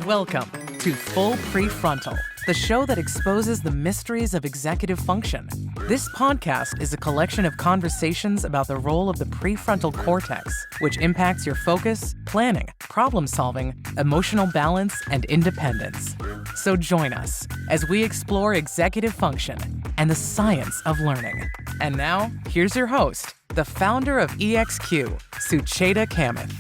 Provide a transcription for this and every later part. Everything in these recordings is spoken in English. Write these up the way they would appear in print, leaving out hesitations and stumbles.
Welcome to Full PreFrontal, the show that exposes the mysteries of executive function. This podcast is a collection of conversations about the role of the prefrontal cortex, which impacts your focus, planning, problem-solving, emotional balance, and independence. So join us as we explore executive function and the science of learning. And now, here's your host, the founder of EXQ, Sucheta Kamath.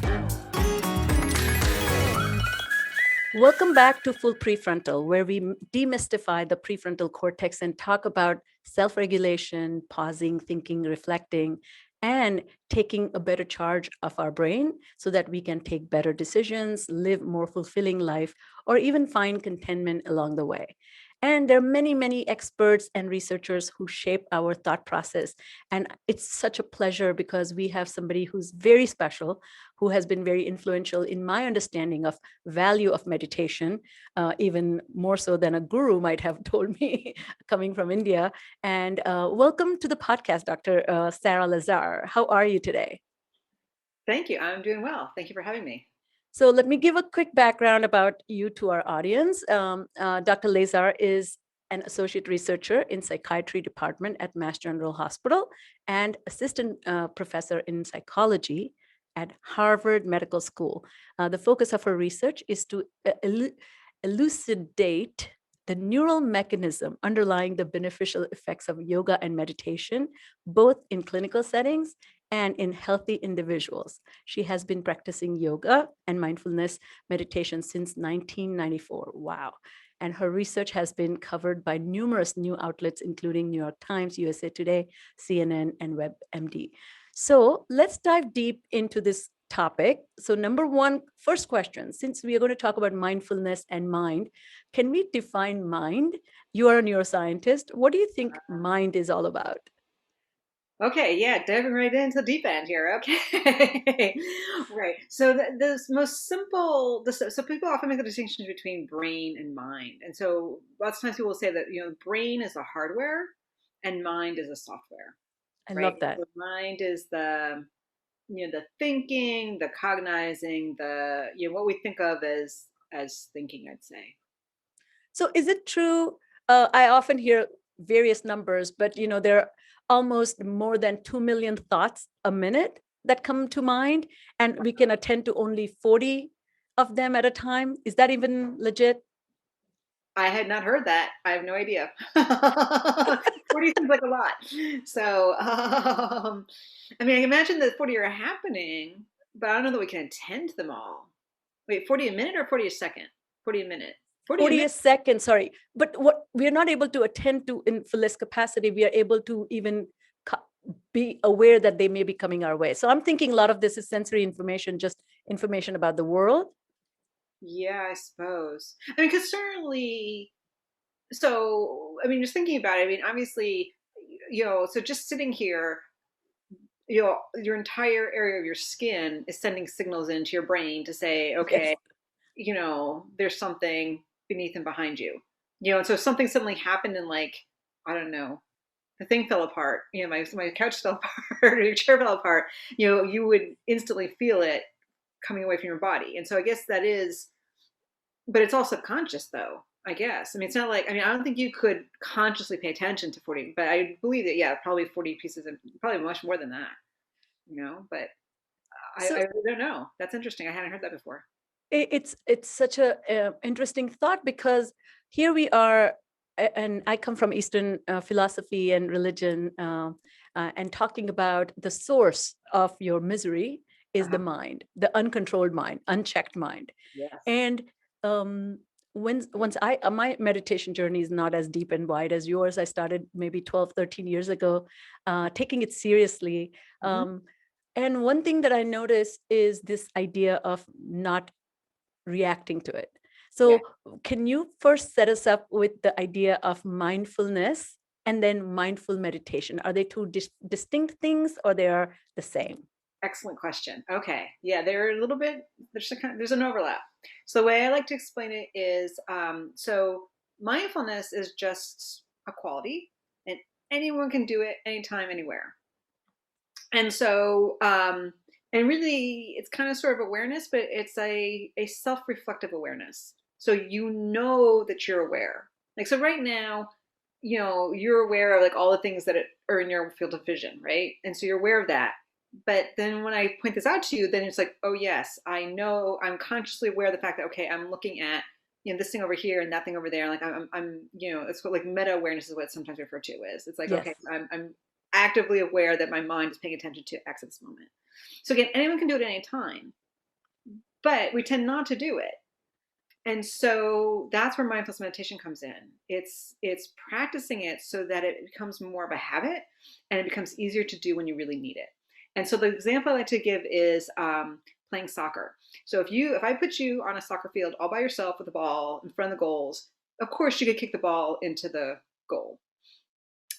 Welcome back to Full PreFrontal, where we demystify the prefrontal cortex and talk about self-regulation, pausing, thinking, reflecting, and taking a better charge of our brain so that we can take better decisions, live more fulfilling life, or even find contentment along the way. And there are many, many experts and researchers who shape our thought process. And it's such a pleasure because we have somebody who's very special, who has been very influential in my understanding of value of meditation, even more so than a guru might have told me coming from India. And welcome to the podcast, Dr. Sara Lazar. How are you today? Thank you. I'm doing well. Thank you for having me. So let me give a quick background about you to our audience. Dr. Lazar is an associate researcher in Psychiatry Department at Mass General Hospital and assistant professor in psychology at Harvard Medical School. The focus of her research is to elucidate the neural mechanism underlying the beneficial effects of yoga and meditation, both in clinical settings and in healthy individuals. She has been practicing yoga and mindfulness meditation since 1994. Wow. And her research has been covered by numerous new outlets, including New York Times, USA Today, CNN, and WebMD. So let's dive deep into this topic. So number one, first question, since we are going to talk about mindfulness and mind, can we define mind? You are a neuroscientist. What do you think mind is all about? Okay, yeah, diving right into the deep end here. Okay, right. So the most simple, so people often make the distinction between brain and mind, and so lots of times people will say that brain is the hardware and mind is the software. I Right. love that. So mind is the the thinking, the cognizing, the what we think of as thinking, I'd say. So is it true? I often hear various numbers, but there are almost more than 2 million thoughts a minute that come to mind, and we can attend to only 40 of them at a time. Is that even legit? I had not heard that. I have no idea. 40 seems like a lot. So, I mean, I imagine that 40 are happening, but I don't know that we can attend to them all. Wait, 40 a minute or 40 a second? 40 a minute. 40 a second, sorry. But what we are not able to attend to in fullest capacity, we are able to even be aware that they may be coming our way. So I'm thinking a lot of this is sensory information, just information about the world. Yeah, I suppose. I mean, because certainly, so, I mean, just thinking about it, I mean, obviously, so just sitting here, your entire area of your skin is sending signals into your brain to say, okay, Yes. there's something beneath and behind you. And so if something suddenly happened and like, I don't know, the thing fell apart, my couch fell apart or your chair fell apart, you would instantly feel it coming away from your body. And so I guess that is, but it's all subconscious though, I guess. I mean, it's not like, I mean, I don't think you could consciously pay attention to 40, but I believe that, yeah, probably 40 pieces of, probably much more than that, but I So really don't know. That's interesting. I hadn't heard that before. it's such a interesting thought, because here we are, and I come from Eastern philosophy and religion, and talking about the source of your misery is the mind, the uncontrolled mind, unchecked mind. Yes. And once my meditation journey is not as deep and wide as yours. I started maybe 12, 13 years ago, taking it seriously. And one thing that I noticed is this idea of not reacting to it. So can you first set us up with the idea of mindfulness and then mindful meditation? Are they two distinct things, or they are the same? Excellent question. Okay. Yeah, they're a little bit, there's an overlap. So the way I like to explain it is, so mindfulness is just a quality and anyone can do it anytime, anywhere. And so, and really it's kind of sort of awareness, but it's a self-reflective awareness. So you know that you're aware. Like, so right now, you're aware of like all the things that are in your field of vision, right? And so you're aware of that. But then when I point this out to you, then it's like, oh yes, I know, I'm consciously aware of the fact that, okay, I'm looking at, this thing over here and that thing over there. Like it's what like meta awareness is what it's sometimes referred to as. It's like, Yes. okay, I'm actively aware that my mind is paying attention to X at this moment. So again, anyone can do it at any time, but we tend not to do it. And so that's where mindfulness meditation comes in. It's practicing it so that it becomes more of a habit and it becomes easier to do when you really need it. And so the example I like to give is playing soccer. So if I put you on a soccer field all by yourself with the ball in front of the goals, of course you could kick the ball into the goal.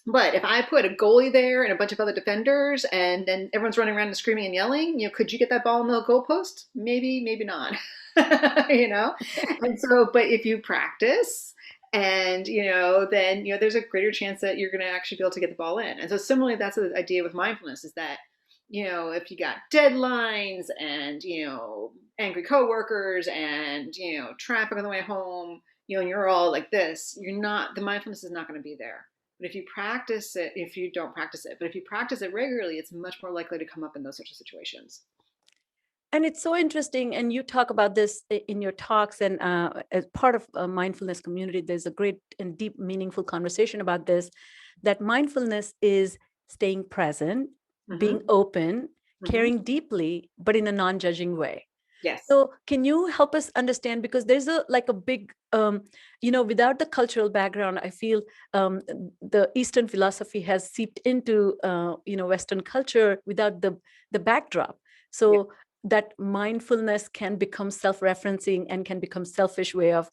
But if I put a goalie there and a bunch of other defenders and then everyone's running around and screaming and yelling, could you get that ball in the goalpost? Maybe, maybe not. And so, but if you practice and, then, there's a greater chance that you're going to actually be able to get the ball in. And so similarly, that's the idea with mindfulness is that, if you got deadlines and, angry coworkers and, traffic on the way home, and you're all like this, the mindfulness is not going to be there. But if you practice it, if you practice it regularly, it's much more likely to come up in those sorts of situations. And it's so interesting. And you talk about this in your talks, and as part of a mindfulness community, there's a great and deep, meaningful conversation about this, that mindfulness is staying present, being open, caring deeply, but in a non-judging way. Yes. So can you help us understand, because there's a big, without the cultural background, I feel the Eastern philosophy has seeped into, Western culture without the backdrop. So that mindfulness can become self-referencing and can become selfish way of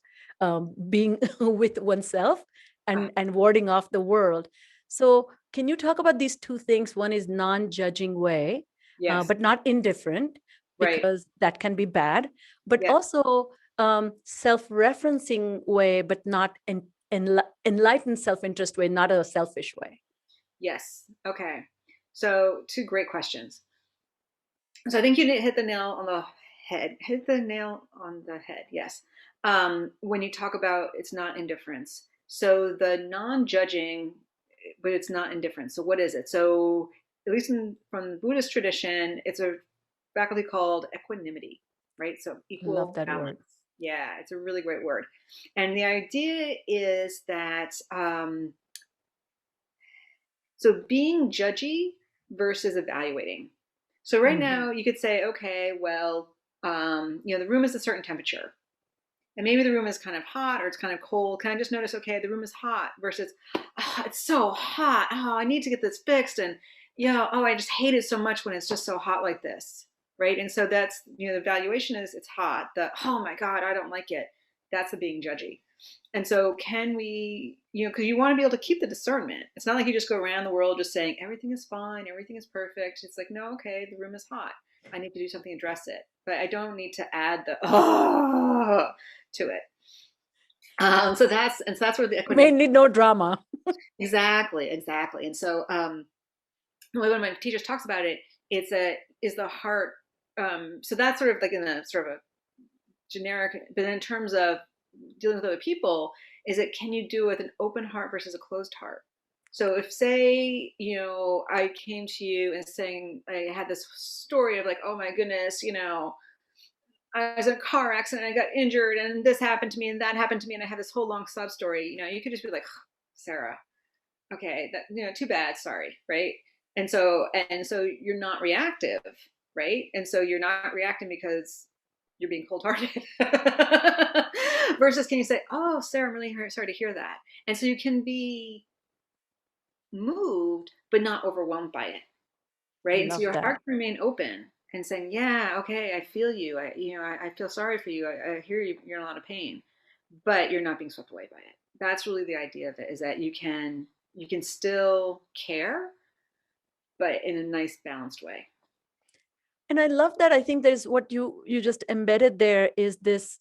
being with oneself and warding off the world. So can you talk about these two things? One is non-judging way, but not indifferent, because that can be bad, but also self-referencing way, but not enlightened self-interest way, not a selfish way. Yes. Okay. So two great questions. So I think you hit the nail on the head. Yes. When you talk about it's not indifference. So the non-judging, but it's not indifference. So what is it? So at least from the Buddhist tradition, it's a faculty called equanimity, right? So equal Love that balance. word. Yeah, it's a really great word. And the idea is that so being judgy versus evaluating. So right now you could say, okay, well, the room is a certain temperature. And maybe the room is kind of hot or it's kind of cold. Can I just notice, okay, the room is hot versus, oh, it's so hot. Oh, I need to get this fixed. And I just hate it so much when it's just so hot like this. Right. And so that's, the evaluation is it's hot. Oh my God, I don't like it. That's the being judgy. And so can we, because you want to be able to keep the discernment. It's not like you just go around the world just saying everything is fine, everything is perfect. It's like, no, okay, the room is hot. I need to do something to address it. But I don't need to add the to it. So that's where the equanimity. Mainly no drama. Exactly. And so one of my teachers talks about it. Is the heart. So that's sort of like in a sort of a generic, but in terms of dealing with other people, is it can you do it with an open heart versus a closed heart? So if say, I came to you and saying I had this story of like, oh my goodness, I was in a car accident, I got injured, and this happened to me, and that happened to me, and I had this whole long sub story. You could just be like, Sarah, okay, that too bad, sorry, right? And so you're not reactive, right? And so you're not reacting because you're being cold-hearted. Versus can you say, oh, Sarah, I'm really sorry to hear that. And so you can be moved, but not overwhelmed by it, right? And so your heart can remain open and saying, yeah, okay, I feel you. I feel sorry for you. I hear you. You're in a lot of pain, but you're not being swept away by it. That's really the idea of it, is that you can still care, but in a nice balanced way. And I love that. I think there's what you just embedded there is this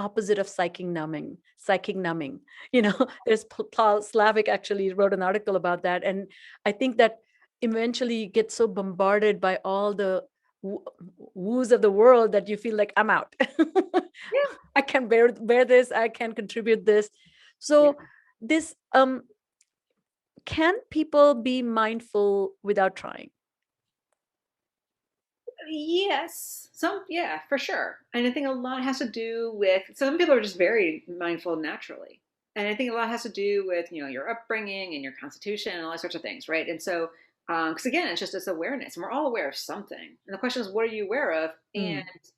opposite of psychic numbing. There's Paul Slavic actually wrote an article about that. And I think that eventually you get so bombarded by all the woos of the world that you feel like I'm out. Yeah. I can bear this. I can contribute this. Yeah. So this can people be mindful without trying? Yes, yeah, for sure. And I think a lot has to do with some people are just very mindful naturally. And I think a lot has to do with, your upbringing and your constitution and all those sorts of things, right? And so, because again, it's just this awareness, and we're all aware of something. And the question is, what are you aware of? And Mm,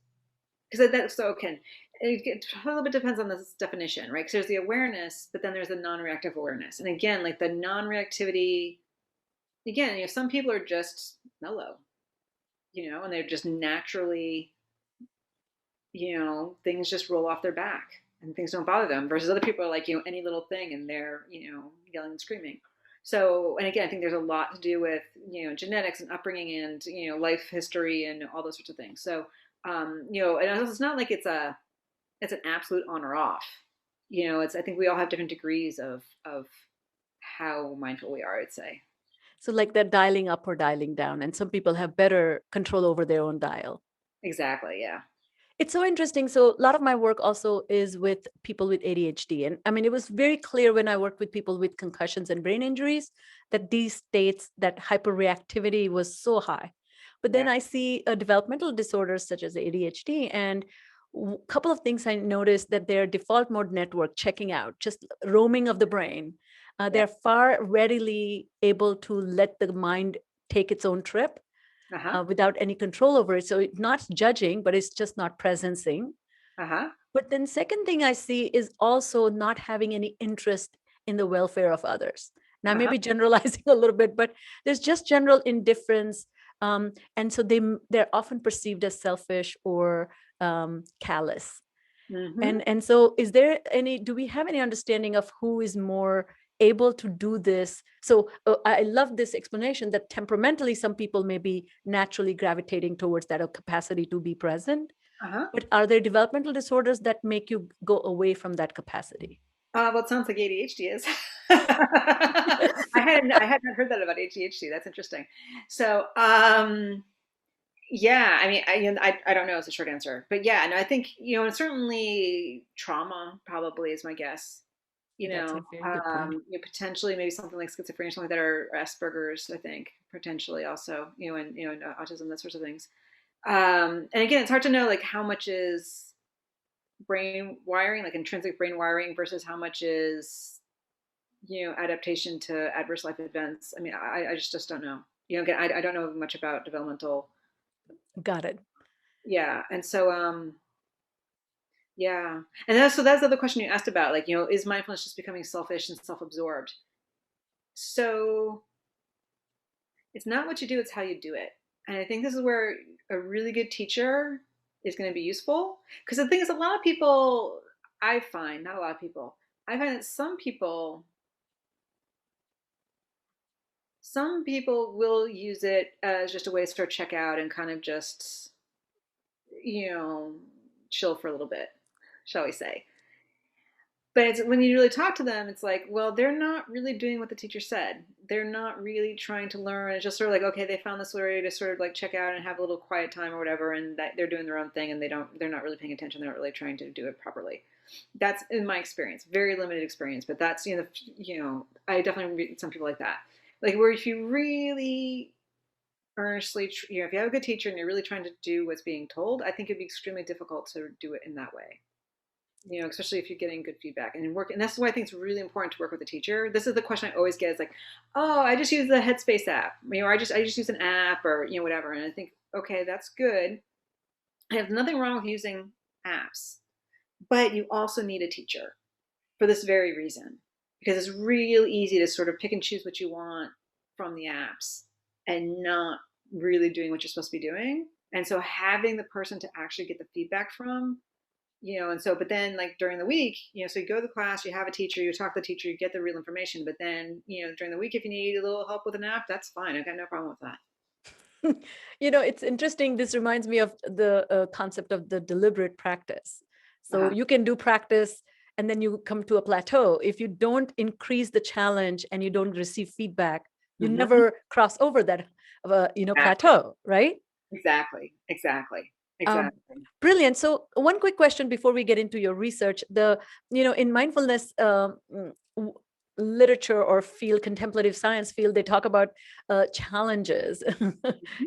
because that's so can it a little bit depends on this definition, right? Because there's the awareness, but then there's the non-reactive awareness. And again, like the non-reactivity, again, some people are just mellow, and they're just naturally, things just roll off their back and things don't bother them versus other people are like, any little thing and they're, yelling and screaming. So, and again, I think there's a lot to do with, genetics and upbringing and, life history and all those sorts of things. So, and it's not like it's an absolute on or off. I think we all have different degrees of how mindful we are, I'd say. so like they're dialing up or dialing down, and some people have better control over their own dial. Exactly. Yeah. It's so interesting. So a lot of my work also is with people with ADHD. And I mean, it was very clear when I worked with people with concussions and brain injuries that these states, that hyperreactivity was so high. But then Yeah. I see developmental disorders such as ADHD, and a couple of things I noticed that their default mode network checking out, just roaming of the brain, Yeah. they're far readily able to let the mind take its own trip Uh-huh. without any control over it. So it's not judging, but it's just not presencing. Uh-huh. But then second thing I see is also not having any interest in the welfare of others. Now, I may Uh-huh. be generalizing a little bit, but there's just general indifference. And so they're often perceived as selfish or callous. Mm-hmm. And so do we have any understanding of who is more able to do this? So I love this explanation that temperamentally, some people may be naturally gravitating towards that capacity to be present. Uh-huh. But are there developmental disorders that make you go away from that capacity? Well, it sounds like ADHD is. I hadn't heard that about ADHD. That's interesting. So, yeah, I mean, I don't know is the short answer, but yeah, no, I think, and certainly trauma probably is my guess. That's a very good point. Potentially maybe something like schizophrenia, something like that, or Asperger's, I think, potentially also, and autism, that sorts of things. And again, it's hard to know like how much is brain wiring, like intrinsic brain wiring, versus how much is adaptation to adverse life events. I mean, I just don't know. Again, I don't know much about developmental. Got it. Yeah, and so yeah, and that's the other question you asked about, like, is mindfulness just becoming selfish and self-absorbed? So it's not what you do, it's how you do it. And I think this is where a really good teacher is going to be useful. Because the thing is, a lot of people, I find, not a lot of people, I find that some people will use it as just a way to sort of check out and kind of just, you know, chill for a little bit, shall we say. But it's when you really talk to them, it's like, well, they're not really doing what the teacher said. They're not really trying to learn. It's just sort of like, okay, they found this way to sort of like check out and have a little quiet time or whatever, and that they're doing their own thing, and they're not really paying attention. They're not really trying to do it properly. That's in my experience, very limited experience, but that's I definitely meet some people like that, like where if you really earnestly, if you have a good teacher and you're really trying to do what's being told, I think it'd be extremely difficult to do it in that way, especially if you're getting good feedback and work. And that's why I think it's really important to work with a teacher. This is the question I always get is like, oh, I just use the Headspace app, or I just use an app or, whatever. And I think, okay, that's good. I have nothing wrong with using apps, but you also need a teacher for this very reason, because it's real easy to sort of pick and choose what you want from the apps and not really doing what you're supposed to be doing. And so having the person to actually get the feedback from, and so, but then like during the week, so you go to the class, you have a teacher, you talk to the teacher, you get the real information. But then, during the week, if you need a little help with an app, that's fine. I've got no problem with that. It's interesting. This reminds me of the concept of the deliberate practice. So Uh-huh. you can do practice and then you come to a plateau. If you don't increase the challenge and you don't receive feedback, you Mm-hmm. never cross over that Exactly. plateau, right? Exactly. Exactly. Um, Exactly. Brilliant. So one quick question before we get into your research, in mindfulness literature or field, contemplative science field, they talk about challenges.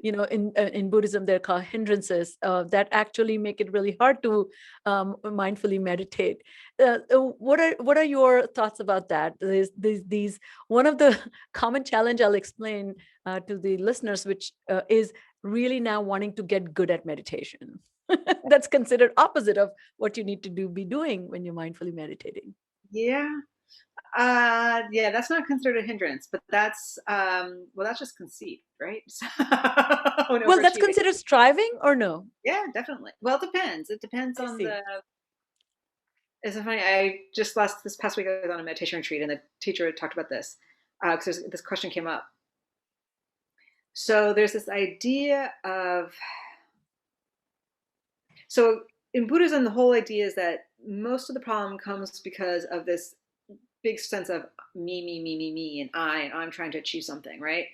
In Buddhism, they're called hindrances that actually make it really hard to mindfully meditate. What are your thoughts about that? These one of the common challenge I'll explain to the listeners, which is really now wanting to get good at meditation. That's considered opposite of what you need to be doing when you're mindfully meditating. Yeah. Yeah, that's not considered a hindrance, but that's well, that's just conceit, right? So, and Well, that's overachieving. considered striving or no? Yeah, definitely. Well, it depends. It depends I on see. the. It's so funny. I just this past week I was on a meditation retreat, and the teacher had talked about this because this question came up. So there's this idea of so in Buddhism, the whole idea is that most of the problem comes because of this big sense of me, and I'm trying to achieve something, right?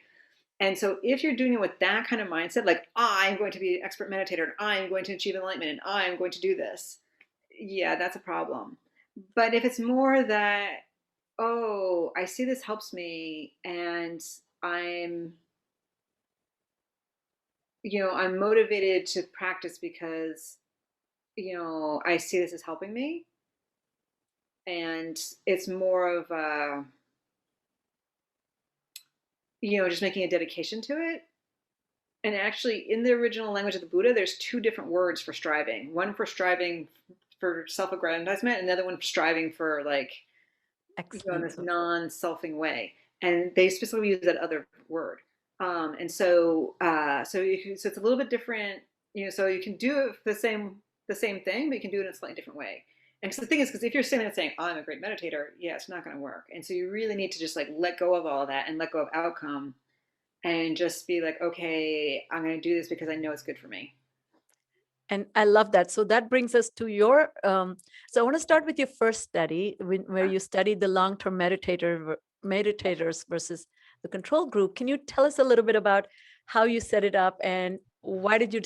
And so if you're doing it with that kind of mindset, like I'm going to be an expert meditator, and I'm going to achieve enlightenment, and I'm going to do this, yeah, that's a problem. But if it's more that, oh, I see this helps me, and I'm, I'm motivated to practice because, I see this as helping me, and it's more of a, just making a dedication to it. And actually, in the original language of the Buddha, there's two different words for striving. One for striving for self-aggrandizement, and another one for striving for like, in Excellent. this non-selfing way. And they specifically use that other word. And so, so it's a little bit different. So you can do it the same thing, but you can do it in a slightly different way. And so the thing is, because if you're sitting there saying, oh, I'm a great meditator, yeah, it's not going to work. And so you really need to just like let go of all of that and let go of outcome and just be like, okay, I'm going to do this because I know it's good for me. And I love that. So that brings us to your. So I want to start with your first study, where you studied the long-term meditators versus the control group. Can you tell us a little bit about how you set it up and why did you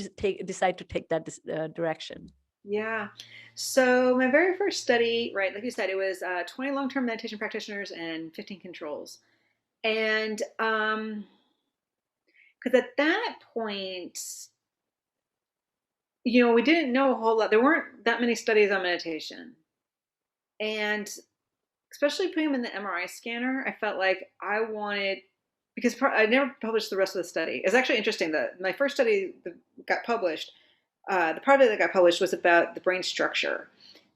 decide to take that direction? Yeah. So my very first study, right, like you said, it was 20 long-term meditation practitioners and 15 controls. And because at that point, we didn't know a whole lot. There weren't that many studies on meditation. And especially putting them in the MRI scanner, I felt like I wanted, because I never published the rest of the study. It's actually interesting that my first study that got published, the part of it that got published was about the brain structure.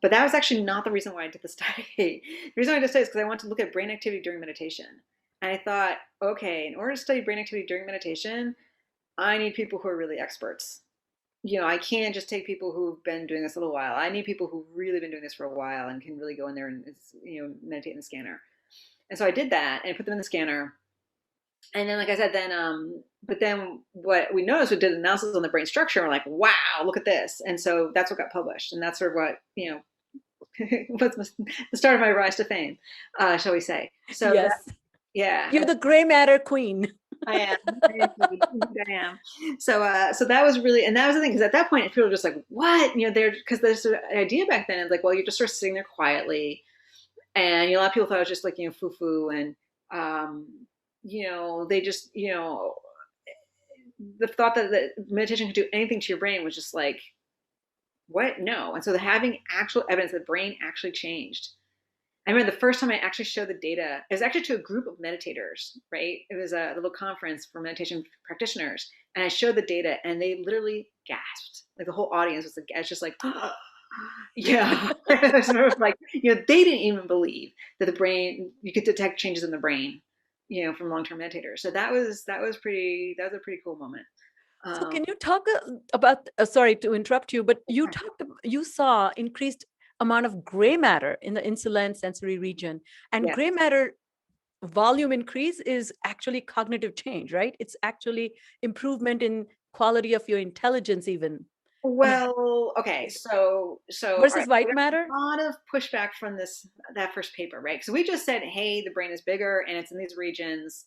But that was actually not the reason why I did the study. The reason why I did the study is because I wanted to look at brain activity during meditation. And I thought, okay, in order to study brain activity during meditation, I need people who are really experts. I can't just take people who've been doing this a little while. I need people who've really been doing this for a while and can really go in there and, meditate in the scanner. And so I did that and I put them in the scanner. And then, like I said, but then what we noticed, we did analysis on the brain structure. And we're like, wow, look at this. And so that's what got published. And that's sort of what, was the start of my rise to fame, shall we say. So Yes. yeah. You're the gray matter queen. I am. I am. So that was really, and that was the thing, because at that point, people were just like, what? Because there's an idea back then, it's like, well, you're just sort of sitting there quietly. And, a lot of people thought it was just like, foo-foo. And, they just, the thought that meditation could do anything to your brain was just like, what? No. And so having actual evidence that the brain actually changed. I remember the first time I actually showed the data, it was actually to a group of meditators, right? It was a little conference for meditation practitioners. And I showed the data and they literally gasped. Like the whole audience was just like, oh, yeah. Sort of like, they didn't even believe that the brain, you could detect changes in the brain, from long-term meditators. So that was a pretty cool moment. So can you talk about, sorry to interrupt you, but you saw increased amount of gray matter in the insular sensory region, and Yeah. gray matter volume increase is actually cognitive change, right? It's actually improvement in quality of your intelligence even. Well, okay, so Versus all right, white so matter? a lot of pushback from that first paper, right? So we just said, hey, the brain is bigger and it's in these regions,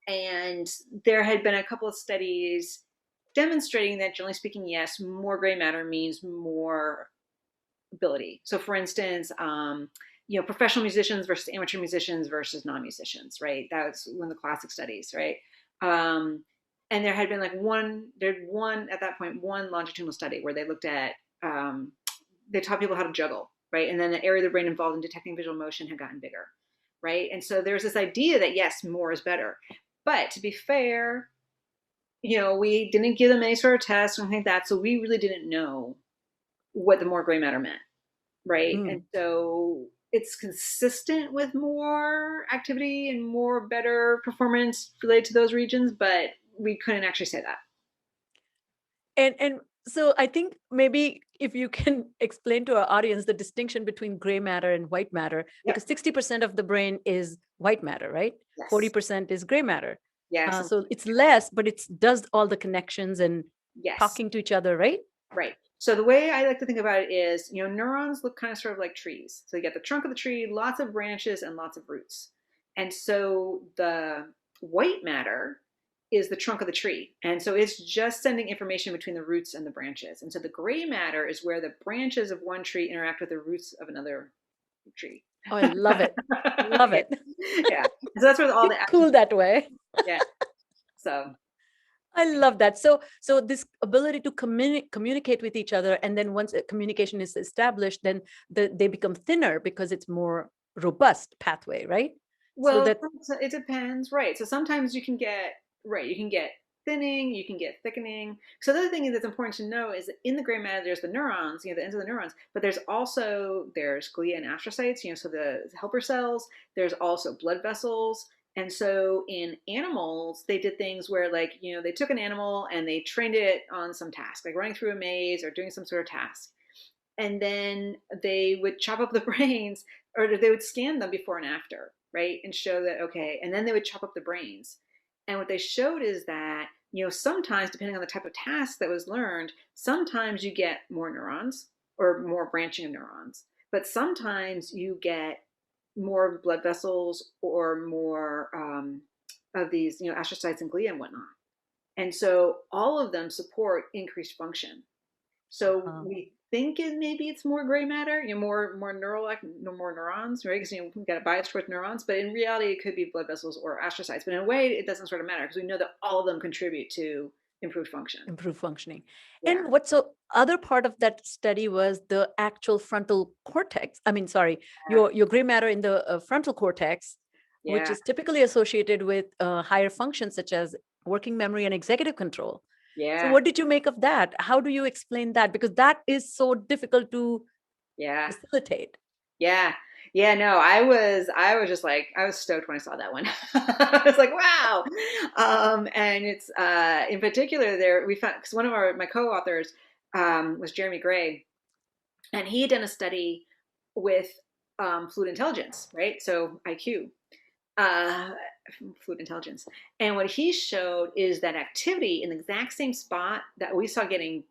and there had been a couple of studies demonstrating that, generally speaking, yes, more gray matter means more ability. So for instance, professional musicians versus amateur musicians versus non-musicians, right? That was one of the classic studies, right? And there had been like one at that point, one longitudinal study where they looked at, they taught people how to juggle, right? And then the area of the brain involved in detecting visual motion had gotten bigger, right? And so there's this idea that yes, more is better. But to be fair, we didn't give them any sort of test or anything like that. So we really didn't know what the more gray matter meant, right? And so it's consistent with more activity and more better performance related to those regions, but we couldn't actually say that. And so I think maybe if you can explain to our audience the distinction between gray matter and white matter, because 60% of the brain is white matter, right? Yes. 40% is gray matter. Yes. So it's less, but it does all the connections and talking to each other, right? Right. So the way I like to think about it is, neurons look kind of sort of like trees. So you get the trunk of the tree, lots of branches and lots of roots. And so the white matter is the trunk of the tree. And so it's just sending information between the roots and the branches. And so the gray matter is where the branches of one tree interact with the roots of another tree. Oh, I love it. Love it. Yeah. So that's where all the cool that way. Yeah. So I love that. So this ability to communicate with each other, and then once communication is established, then they become thinner because it's more robust pathway, right? Well, it depends, right? So sometimes you can get thinning, you can get thickening. So the other thing that's important to know is that in the gray matter, there's the neurons, the ends of the neurons, but there's glia and astrocytes, so the helper cells. There's also blood vessels. And so in animals, they did things where they took an animal and they trained it on some task, like running through a maze or doing some sort of task. And then they would chop up the brains, or they would scan them before and after, right? And show that, okay, and then they would chop up the brains. And what they showed is that, sometimes depending on the type of task that was learned, sometimes you get more neurons or more branching of neurons, but sometimes you get more blood vessels or more of these, astrocytes and glia and whatnot. And so all of them support increased function. So we think maybe it's more gray matter, more neurons, right? Because we've got a bias towards neurons, but in reality, it could be blood vessels or astrocytes. But in a way, it doesn't sort of matter because we know that all of them contribute to improved function. Improved functioning. Yeah. And other part of that study was the actual frontal cortex. I mean, sorry, your gray matter in the frontal cortex, which is typically associated with higher functions such as working memory and executive control. Yeah. So what did you make of that? How do you explain that? Because that is so difficult to facilitate. Yeah. Yeah, no, I was just like, I was stoked when I saw that one. I was like, wow. And it's, in particular there, we found, because one of my co-authors was Jeremy Gray, and he had done a study with fluid intelligence, right? So IQ, fluid intelligence. And what he showed is that activity in the exact same spot that we saw getting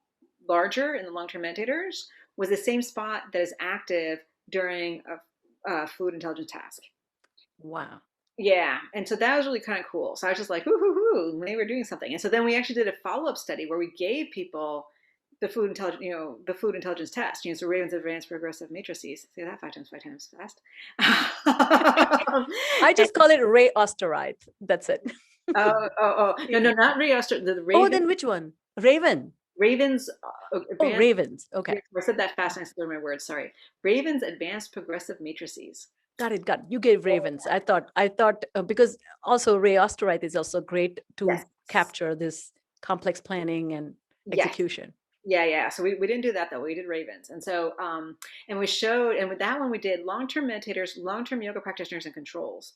larger in the long-term meditators was the same spot that is active during a fluid intelligence task. Wow. Yeah. And so that was really kind of cool. So I was just like, hoo, they were doing something. And so then we actually did a follow-up study where we gave people the fluid intelligence test, so Raven's advanced progressive matrices. Say that five times fast. I just call it Ray Osterite. That's it. No, not Ray Osterite. The Raven. Oh, then which one? Raven. Ravens. Ravens. Okay. I said that fast and I slurred my words. Sorry. Ravens advanced progressive matrices. Got it. You gave Ravens. I thought because also Ray Osterite is also great to capture this complex planning and execution. Yeah. So we didn't do that though. We did Ravens. And so, and we showed, and with that one, we did long-term meditators, long-term yoga practitioners, and controls.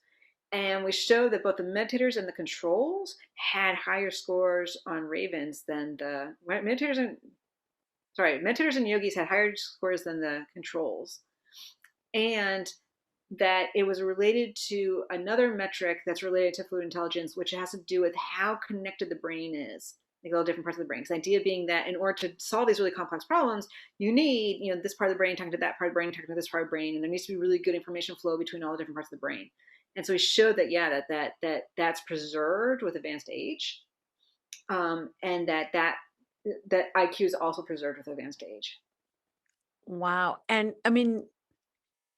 And we showed that both the meditators and the controls had higher scores on Ravens than the meditators and yogis had higher scores than the controls. And that it was related to another metric that's related to fluid intelligence, which has to do with how connected the brain is. Like all different parts of the brain. The idea being that in order to solve these really complex problems, you need, this part of the brain talking to that part of the brain, talking to this part of the brain, and there needs to be really good information flow between all the different parts of the brain. And so we showed that, that's preserved with advanced age. and that IQ is also preserved with advanced age. Wow. And I mean,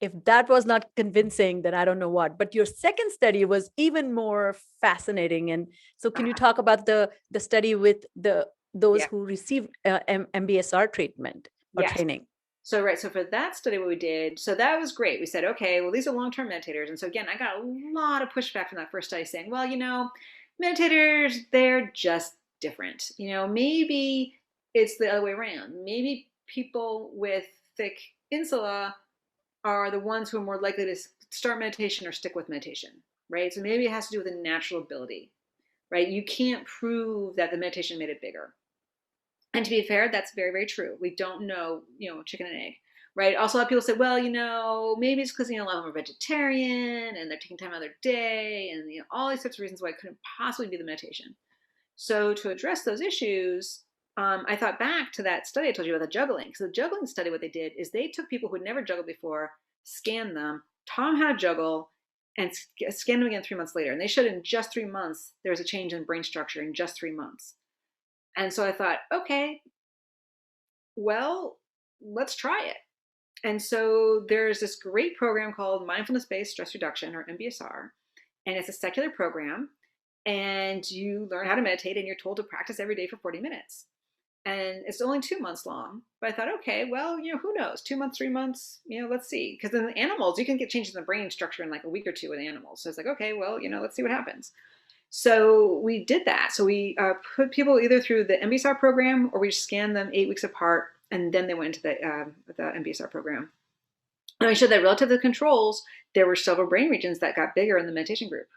if that was not convincing, then I don't know what. But your second study was even more fascinating. And so, can you talk about the study with those Yeah. who received MBSR treatment or Yes. training? So, right. So for that study, what we did, so that was great. We said, okay, well, these are long-term meditators. And so again, I got a lot of pushback from that first study saying, well, meditators, they're just different. Maybe it's the other way around. Maybe people with thick insula are the ones who are more likely to start meditation or stick with meditation, right? So maybe it has to do with a natural ability, right? You can't prove that the meditation made it bigger. And to be fair, that's very, very true. We don't know, chicken and egg, right? Also, a lot of people say, well, maybe it's because, a lot of them are vegetarian and they're taking time out of their day and, all these sorts of reasons why it couldn't possibly be the meditation. So to address those issues, I thought back to that study I told you about the juggling. So the juggling study, what they did is they took people who had never juggled before, scanned them, taught them how to juggle, and scanned them again 3 months later. And they showed in just 3 months, there was a change in brain structure in just 3 months. And so I thought, okay, well, let's try it. And so there's this great program called Mindfulness-Based Stress Reduction, or MBSR, and it's a secular program. And you learn how to meditate, and you're told to practice every day for 40 minutes. And it's only 2 months long. But I thought, okay, well, who knows? 2 months, 3 months, let's see. Because in the animals, you can get changes in the brain structure in like a week or two with animals. So it's like, okay, well, let's see what happens. So we did that. So we put people either through the MBSR program, or we scanned them 8 weeks apart, and then they went into the MBSR program. And I showed that relative to the controls, there were several brain regions that got bigger in the meditation group.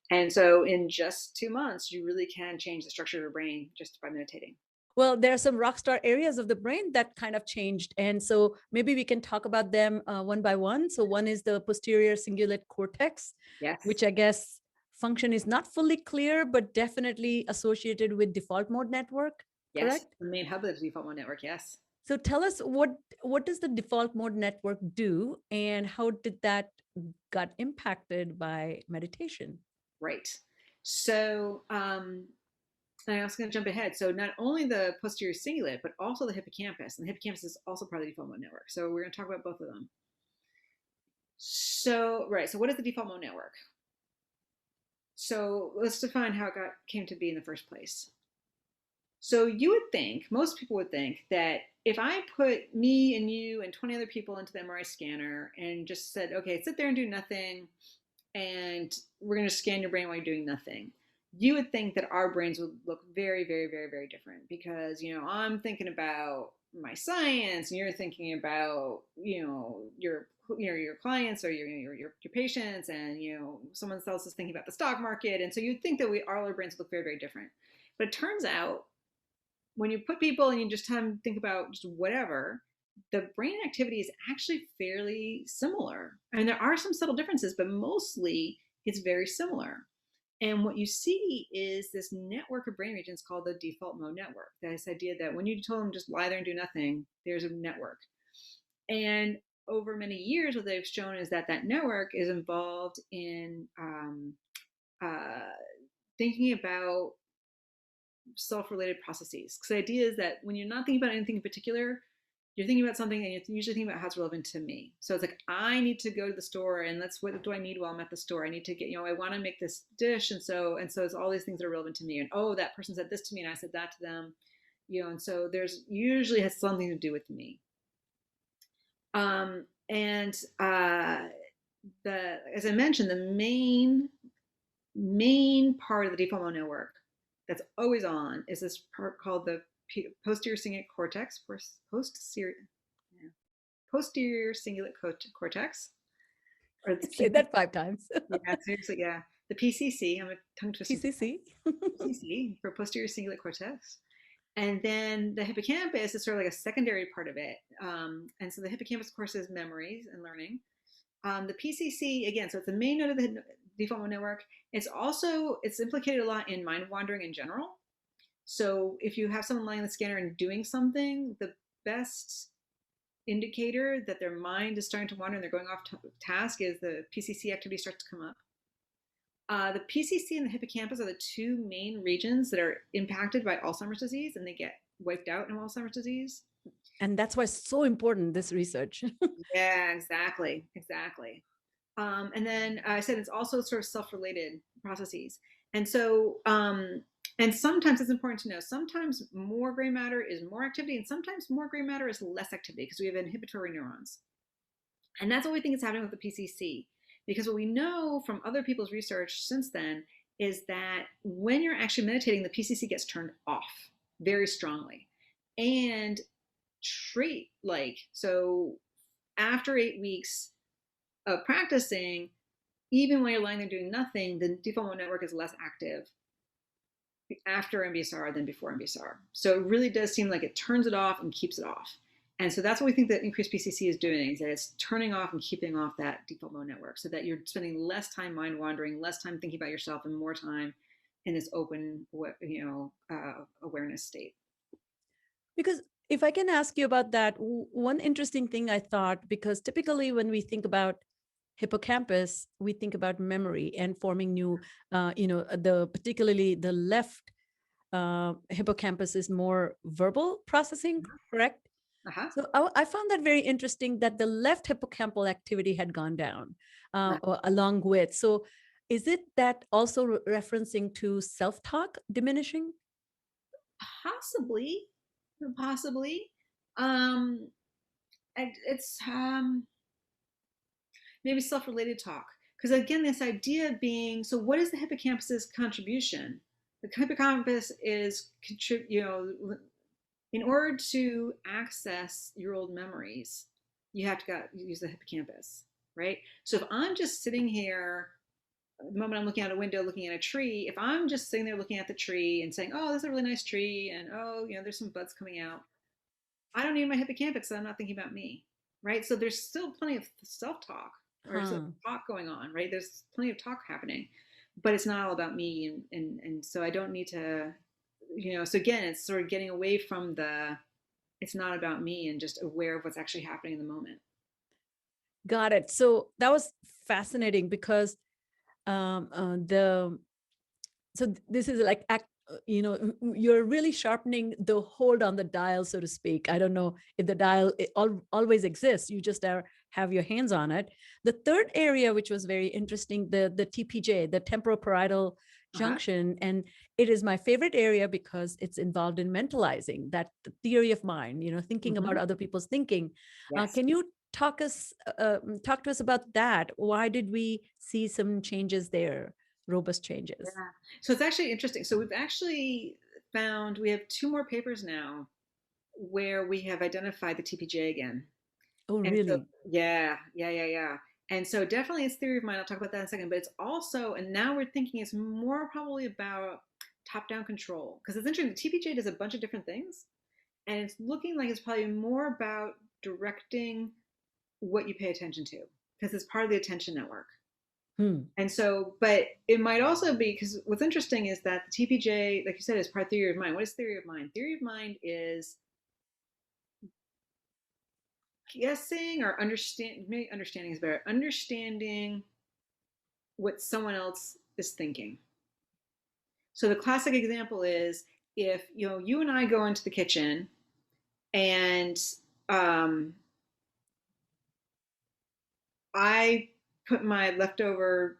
And so in just 2 months, you really can change the structure of your brain just by meditating. Well, there are some rock star areas of the brain that kind of changed. And so maybe we can talk about them one by one. So one is the posterior cingulate cortex, Yes. which I guess function is not fully clear, but definitely associated with default mode network. Yes, correct? The main hub of the default mode network, yes. So tell us what does the default mode network do, and how did that got impacted by meditation? Right. So and I was going to jump ahead. So not only the posterior cingulate, but also the hippocampus. And the hippocampus is also part of the default mode network. So we're going to talk about both of them. So, right. So what is the default mode network? So let's define how it came to be in the first place. So you would think, most people would think, that if I put me and you and 20 other people into the MRI scanner and just said, okay, sit there and do nothing, and we're going to scan your brain while you're doing nothing, you would think that our brains would look very, very, very, very different, because, I'm thinking about my science and you're thinking about, your clients or your patients, and, someone else is thinking about the stock market. And so you'd think that all our brains look very, very different. But it turns out, when you put people and you just have them think about just whatever, the brain activity is actually fairly similar. I mean, there are some subtle differences, but mostly it's very similar. And what you see is this network of brain regions called the default mode network. This idea that when you told them just lie there and do nothing, there's a network. And over many years, what they've shown is that network is involved in thinking about self-related processes. Because the idea is that when you're not thinking about anything in particular, you're thinking about something, and you're usually thinking about how it's relevant to me. So it's like, I need to go to the store, and what do I need while I'm at the store? I need to get, I want to make this dish. And so it's all these things that are relevant to me. And, oh, that person said this to me and I said that to them, and so there's usually has something to do with me. As I mentioned, the main part of the default mode network that's always on is this part called the posterior cingulate cortex, posterior cingulate cortex. Or say that 5 times. Yeah, seriously, yeah. The PCC, I'm a tongue twister. PCC for posterior cingulate cortex. And then the hippocampus is sort of like a secondary part of it. And so the hippocampus, of course, is memories and learning. The PCC, again, so it's the main node of the default mode network. It's implicated a lot in mind wandering in general. So if you have someone lying in the scanner and doing something, the best indicator that their mind is starting to wander and they're going off task is the PCC activity starts to come up. The PCC and the hippocampus are the two main regions that are impacted by Alzheimer's disease, and they get wiped out in Alzheimer's disease. And that's why it's so important, this research. Yeah, exactly, exactly. And then I said it's also sort of self-related processes. And so, and sometimes it's important to know, sometimes more gray matter is more activity, and sometimes more gray matter is less activity because we have inhibitory neurons. And that's what we think is happening with the PCC. Because what we know from other people's research since then is that when you're actually meditating, the PCC gets turned off very strongly. And trait like, so after 8 weeks of practicing, even when you're lying there doing nothing, the default mode network is less active after MBSR than before MBSR. So it really does seem like it turns it off and keeps it off. And so that's what we think that increased PCC is doing, is that it's turning off and keeping off that default mode network so that you're spending less time mind wandering, less time thinking about yourself, and more time in this open, awareness state. Because if I can ask you about that, one interesting thing I thought, because typically when we think about hippocampus, we think about memory and forming new, particularly the left hippocampus is more verbal processing, correct? Uh-huh. So I found that very interesting that the left hippocampal activity had gone down along with. So is it that also referencing to self-talk diminishing? Possibly. It's maybe self-related talk. Because again, this idea being, so what is the hippocampus's contribution? The hippocampus is, in order to access your old memories, you have to use the hippocampus, right? So if I'm just sitting here, the moment I'm looking out a window, looking at a tree, if I'm just sitting there looking at the tree and saying, oh, this is a really nice tree, and oh, there's some buds coming out, I don't need my hippocampus, so I'm not thinking about me, right? So there's still plenty of self-talk or talk going on, right? There's plenty of talk happening, but it's not all about me, and so I don't need to, so again, it's sort of getting away from it's not about me and just aware of what's actually happening in the moment. Got it. So that was fascinating because this is like you're really sharpening the hold on the dial, so to speak. I don't know if the dial always exists, you just have your hands on it. The third area, which was very interesting, the TPJ, the temporal-parietal junction, and it is my favorite area because it's involved in mentalizing, that theory of mind, thinking about other people's thinking. Yes. Can you talk to us about that? Why did we see some changes there, robust changes? Yeah. So it's actually interesting. So we've actually found, we have 2 more papers now where we have identified the TPJ again. Oh, And really? so, yeah. And so definitely it's theory of mind. I'll talk about that in a second, but it's also, and now we're thinking it's more probably about top-down control. Because it's interesting, the TPJ does a bunch of different things. And it's looking like it's probably more about directing what you pay attention to, because it's part of the attention network. And so, but it might also be, because what's interesting is that the TPJ, like you said, is part of theory of mind. What is theory of mind? Theory of mind is guessing or maybe understanding is better, understanding what someone else is thinking. So the classic example is if, you and I go into the kitchen and I put my leftover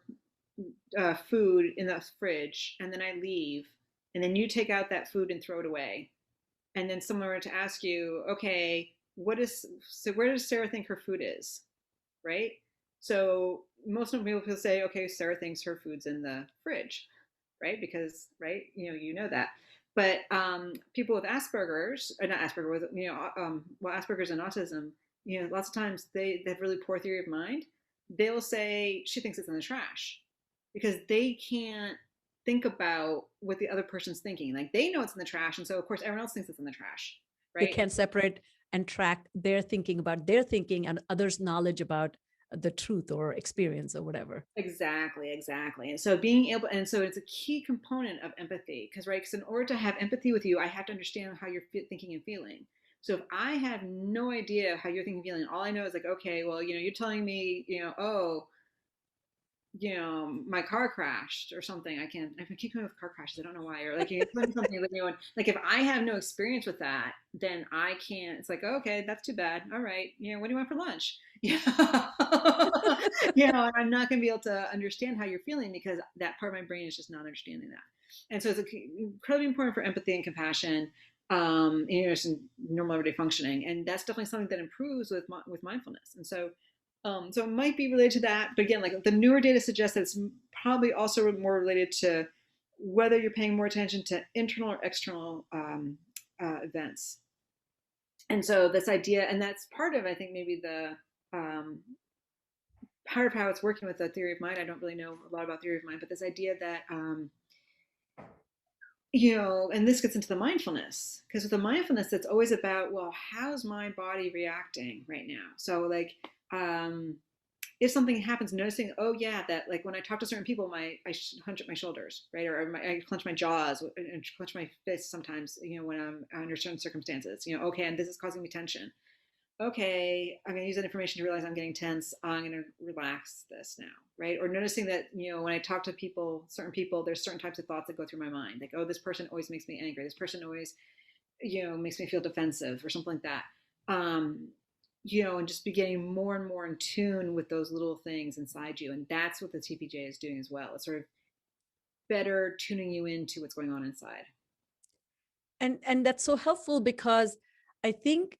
food in the fridge and then I leave, and then you take out that food and throw it away, and then someone were to ask you, okay, where does Sarah think her food is, right? So most of people say, okay, Sarah thinks her food's in the fridge, right? Because, right, you know that. But people with Asperger's, or not Asperger, with Asperger's and autism, lots of times they have really poor theory of mind. They'll say she thinks it's in the trash, because they can't think about what the other person's thinking. Like, they know it's in the trash, and so of course everyone else thinks it's in the trash, right? They can't separate and track their thinking about their thinking and others' knowledge about the truth or experience or whatever. Exactly. And so it's a key component of empathy, because in order to have empathy with you, I have to understand how you're thinking and feeling. So if I have no idea how you're thinking and feeling, all I know is like, okay, well, you're telling me, oh, my car crashed or something. I keep going with car crashes. I don't know why. Or like, something that, like if I have no experience with that, then I can't, it's like, oh, okay, that's too bad. All right. What do you want for lunch? And I'm not going to be able to understand how you're feeling because that part of my brain is just not understanding that. And so it's incredibly important for empathy and compassion, just normal everyday functioning. And that's definitely something that improves with mindfulness. And so it might be related to that, but again, like the newer data suggests that it's probably also more related to whether you're paying more attention to internal or external events. And so this idea, and that's part of, I think, maybe the part of how it's working with the theory of mind. I don't really know a lot about theory of mind, but this idea that and this gets into the mindfulness, because with the mindfulness, it's always about, well, how's my body reacting right now? So like, if something happens, noticing, oh yeah, that like when I talk to certain people, I hunch up my shoulders, right? Or I clench my jaws and clench my fists sometimes, when I'm under certain circumstances, okay, and this is causing me tension. Okay, I'm going to use that information to realize I'm getting tense. I'm going to relax this now, right? Or noticing that, when I talk to people, certain people, there's certain types of thoughts that go through my mind. Like, oh, this person always makes me angry. This person always, makes me feel defensive or something like that. And just be getting more and more in tune with those little things inside you. And that's what the TPJ is doing as well. It's sort of better tuning you into what's going on inside. And that's so helpful because I think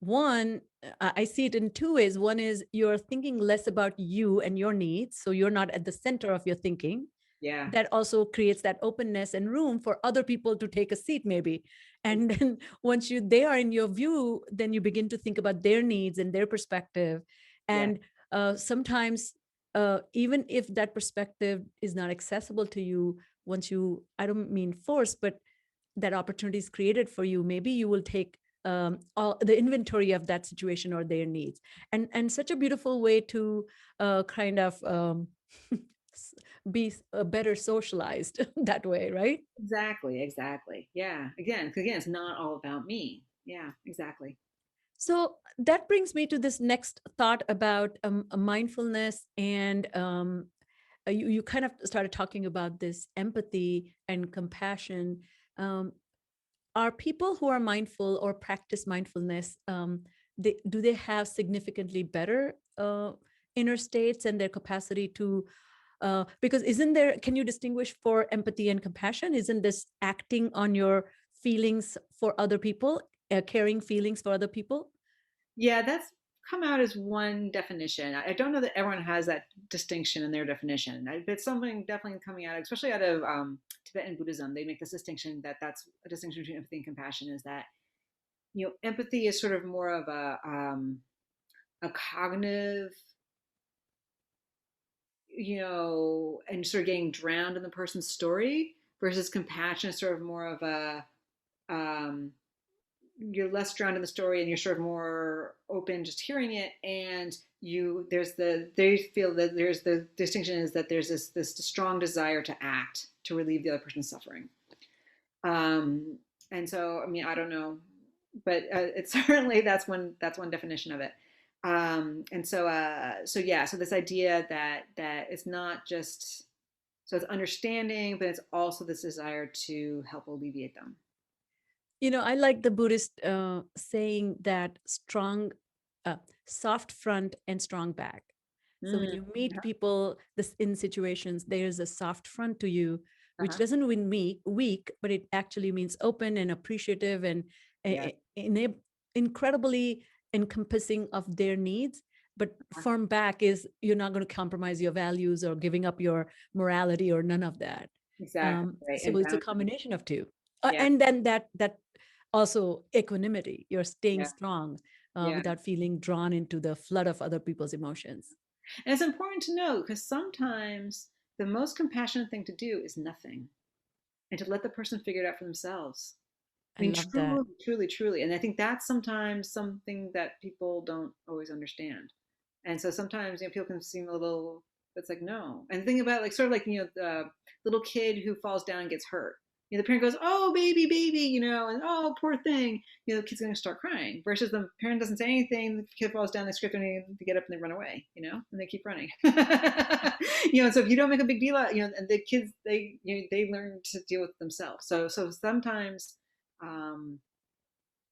one, I see it in two ways. One is you're thinking less about you and your needs, so you're not at the center of your thinking. Yeah. That also creates that openness and room for other people to take a seat maybe. And then once they are in your view, then you begin to think about their needs and their perspective. And sometimes even if that perspective is not accessible to you, once you, I don't mean force, but that opportunity is created for you, maybe you will take all the inventory of that situation or their needs. And such a beautiful way to kind of be better socialized that way, right? Exactly. Yeah. Again, it's not all about me. Yeah, exactly. So that brings me to this next thought about mindfulness. And you kind of started talking about this empathy and compassion. Um, are people who are mindful or practice mindfulness, do they have significantly better inner states and their capacity to because can you distinguish for empathy and compassion? Isn't this acting on your feelings for other people, caring feelings for other people? Yeah, that's come out as one definition. I don't know that everyone has that distinction in their definition. But something definitely coming out, especially out of Tibetan Buddhism. They make this distinction that's a distinction between empathy and compassion. Is that empathy is sort of more of a cognitive, and sort of getting drowned in the person's story, versus compassion is sort of more of a you're less drowned in the story and you're sort of more open just hearing it, and they feel that there's the distinction is that there's this strong desire to act to relieve the other person's suffering. And so I mean, I don't know, but it's certainly that's one definition of it. So this idea that it's not just, so it's understanding, but it's also this desire to help alleviate them. I like the Buddhist saying that soft front and strong back. So when you meet people in situations, there's a soft front to you, which doesn't mean weak, but it actually means open and appreciative and incredibly encompassing of their needs. But firm back is you're not going to compromise your values or giving up your morality or none of that. Exactly. Right. So it's a combination of two. Yeah. And then that also equanimity, you're staying strong Yeah. without feeling drawn into the flood of other people's emotions. And it's important to know, because sometimes the most compassionate thing to do is nothing, and to let the person figure it out for themselves. I mean, love that. truly. And I think that's sometimes something that people don't always understand. And so sometimes, people can seem a little, it's like, no. And think about like, sort of like, the little kid who falls down and gets hurt. The parent goes, "Oh, baby, baby," and "Oh, poor thing," the kid's going to start crying. Versus the parent doesn't say anything, the kid falls down, they scrape their knee, they get up and they run away, and they keep running. So if you don't make a big deal out, and the kids, they learn to deal with themselves. So sometimes,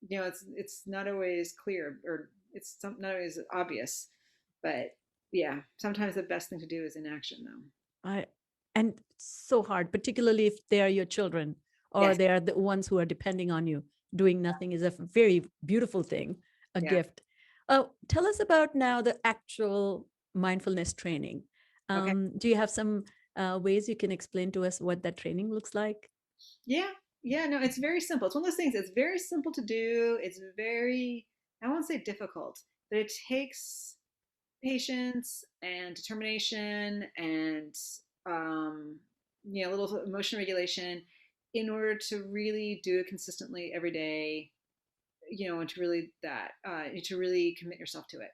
it's not always clear, or it's not always obvious, but yeah, sometimes the best thing to do is inaction, though. And so hard, particularly if they are your children or Yes. they are the ones who are depending on you. Doing nothing is a very beautiful thing, a Yeah. gift. Tell us about now the actual mindfulness training. Okay. Do you have some ways you can explain to us what that training looks like? Yeah, no, it's very simple. It's one of those things, it's very simple to do. It's very, I won't say difficult, but it takes patience and determination and, a little emotion regulation in order to really do it consistently every day, and to really commit yourself to it.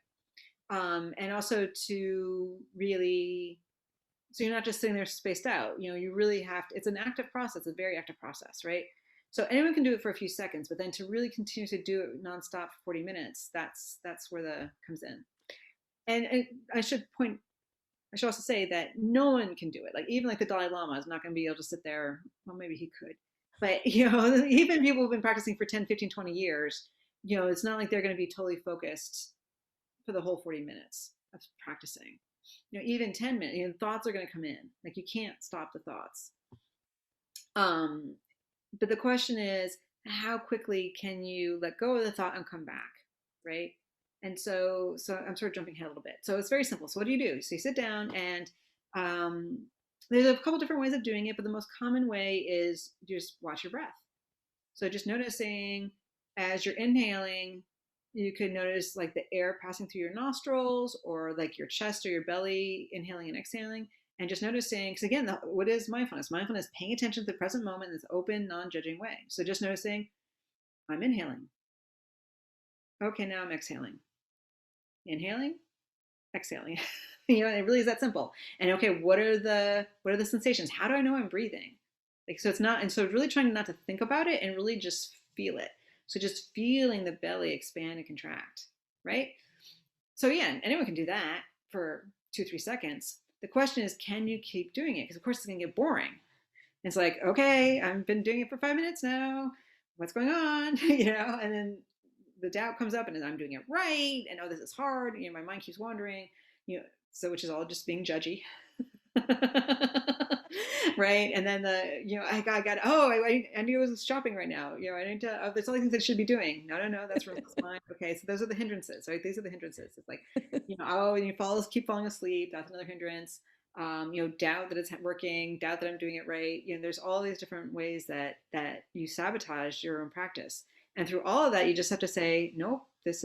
And also to really, so you're not just sitting there spaced out. You really have to, it's an active process, a very active process, right? So anyone can do it for a few seconds, but then to really continue to do it nonstop for 40 minutes, that's where the comes in. And I should also say that no one can do it. Like, even like the Dalai Lama is not going to be able to sit there. Well, maybe he could, but even people who've been practicing for 10, 15, 20 years, it's not like they're going to be totally focused for the whole 40 minutes of practicing. Even 10 minutes, thoughts are going to come in. Like, you can't stop the thoughts. But the question is, how quickly can you let go of the thought and come back, right? And so I'm sort of jumping ahead a little bit. So it's very simple. So what do? So you sit down, and there's a couple different ways of doing it, but the most common way is just watch your breath. So just noticing as you're inhaling, you could notice like the air passing through your nostrils, or like your chest or your belly, inhaling and exhaling. And just noticing, because again, what is mindfulness? Mindfulness is paying attention to the present moment in this open, non-judging way. So just noticing, I'm inhaling. Okay, now I'm exhaling. Inhaling, exhaling. It really is that simple. And okay, what are the sensations? How do I know I'm breathing? Like, so it's not, and so really trying not to think about it and really just feel it. So just feeling the belly expand and contract, right? So yeah, anyone can do that for 2-3 seconds. The question is, can you keep doing it? Because of course it's gonna get boring. It's like, okay, I've been doing it for 5 minutes now. What's going on? And then the doubt comes up, and I'm doing it right, and oh, this is hard. My mind keeps wandering. So which is all just being judgy. Right? And then I got I knew I was shopping right now. I need to. Oh, there's all these things I should be doing. No, that's restless mind. Okay, so those are the hindrances. Right? These are the hindrances. It's like, and you keep falling asleep. That's another hindrance. Doubt that it's working, doubt that I'm doing it right. There's all these different ways that you sabotage your own practice. And through all of that, you just have to say, nope, it's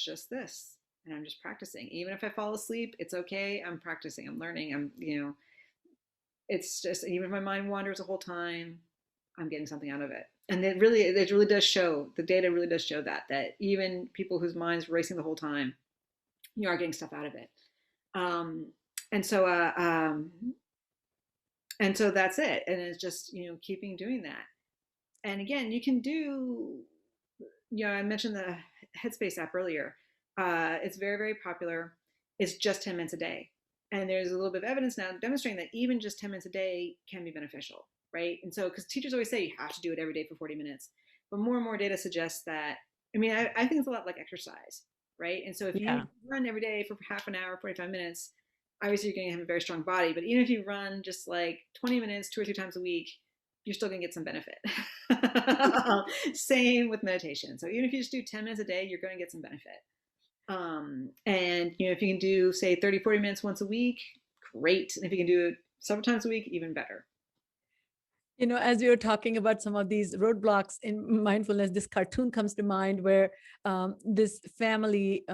just this. And I'm just practicing. Even if I fall asleep, it's okay. I'm practicing. I'm learning. It's just, even if my mind wanders the whole time, I'm getting something out of it. And it really does show, the data really does show that even people whose minds racing the whole time, you are getting stuff out of it. And so that's it. And it's just, keeping doing that. And again, you can do, I mentioned the Headspace app earlier. It's very, very popular. It's just 10 minutes a day. And there's a little bit of evidence now demonstrating that even just 10 minutes a day can be beneficial, right? And so, because teachers always say you have to do it every day for 40 minutes, but more and more data suggests that, I think it's a lot like exercise, right? And so if you run every day for half an hour, 45 minutes, obviously you're going to have a very strong body. But even if you run just like 20 minutes, 2 or 3 times a week, you're still going to get some benefit. Same with meditation. So even if you just do 10 minutes a day, you're going to get some benefit. And if you can do, say, 30-40 minutes once a week, great. And if you can do it several times a week, even better. As you're talking about some of these roadblocks in mindfulness, this cartoon comes to mind where this family,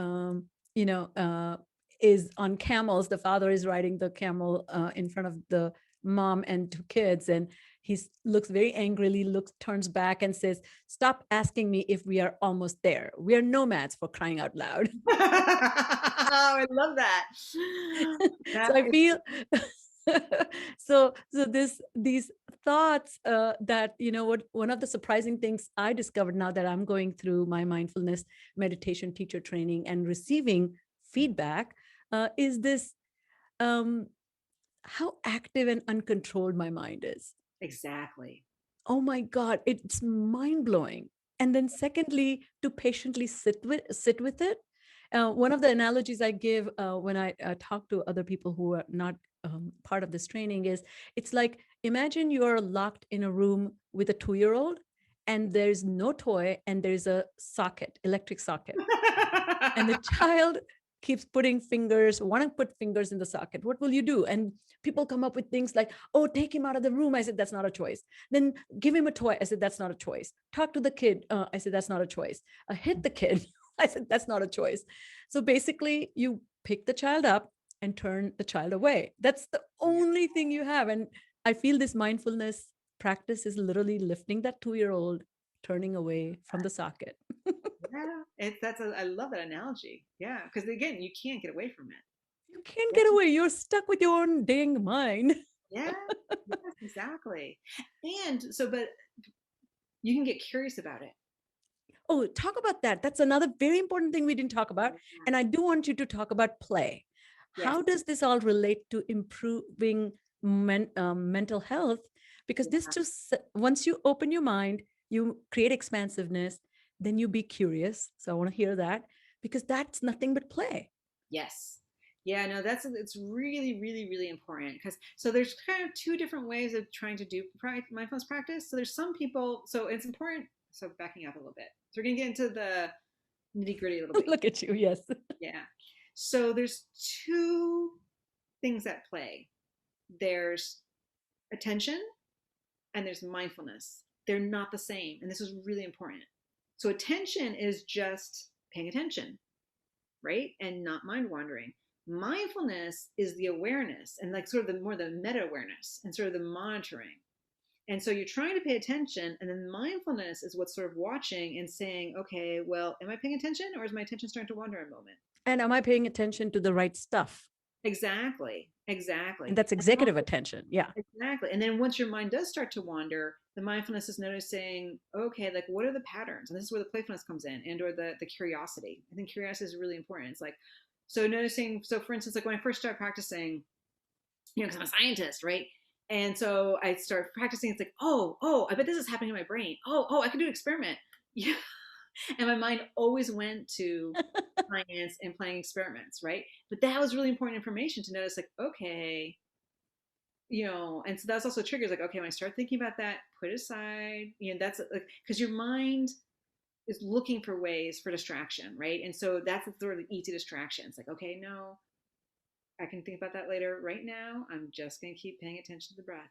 is on camels. The father is riding the camel in front of the mom and 2 kids, and he looks very angrily, turns back and says, "Stop asking me if we are almost there. We are nomads, for crying out loud." Oh, I love that. So I feel so these thoughts that, what one of the surprising things I discovered now that I'm going through my mindfulness meditation teacher training and receiving feedback is this how active and uncontrolled my mind is. Exactly. Oh my God, it's mind blowing. And then secondly, to patiently sit with it. One of the analogies I give when I talk to other people who are not part of this training is, it's like, imagine you're locked in a room with a 2-year-old and there's no toy and there's a socket, electric socket. And the child keeps wanting to put fingers in the socket. What will you do? And people come up with things like, oh, take him out of the room. I said, that's not a choice. Then give him a toy. I said, that's not a choice. Talk to the kid. I said, that's not a choice. Hit the kid. I said, that's not a choice. So basically, you pick the child up and turn the child away. That's the only thing you have. And I feel this mindfulness practice is literally lifting that 2-year-old, turning away from the socket. Yeah, I love that analogy. Yeah, because again, you can't get away from it. You can't get away. You're stuck with your own dang mind. Yeah, yes, exactly. And so, but you can get curious about it. Oh, talk about that. That's another very important thing we didn't talk about. And I do want you to talk about play. Yes. How does this all relate to improving mental health? Because this just, once you open your mind, you create expansiveness, then you be curious. So I want to hear that, because that's nothing but play. Yes. Yeah, no, it's really, really, really important, because so there's kind of two different ways of trying to do mindfulness practice. So there's some people, so it's important. So backing up a little bit. So we're gonna get into the nitty gritty a little bit. Look at you, yes. Yeah. So there's two things at play. There's attention and there's mindfulness. They're not the same, and this is really important. So attention is just paying attention, right? And not mind wandering. Mindfulness is the awareness, and like sort of the more the meta awareness and sort of the monitoring. And so you're trying to pay attention, and then mindfulness is what's sort of watching and saying, okay, well, am I paying attention, or is my attention starting to wander in a moment? And am I paying attention to the right stuff? Exactly. And that's executive attention. Yeah. Exactly. And then once your mind does start to wander, the mindfulness is noticing, okay, like what are the patterns? And this is where the playfulness comes in, and or the curiosity. I think curiosity is really important. It's like, so noticing, so for instance, like when I first started practicing, because I'm a scientist, right? And so I start practicing, it's like, I bet this is happening in my brain. I can do an experiment. Yeah. And my mind always went to science and playing experiments, right? But that was really important information to notice, like, okay, and so that's also triggers, like, okay, when I start thinking about that, put it aside, that's like, because your mind is looking for ways for distraction, right? And so that's sort of the easy distraction. It's like, okay, no, I can think about that later. Right now, I'm just going to keep paying attention to the breath,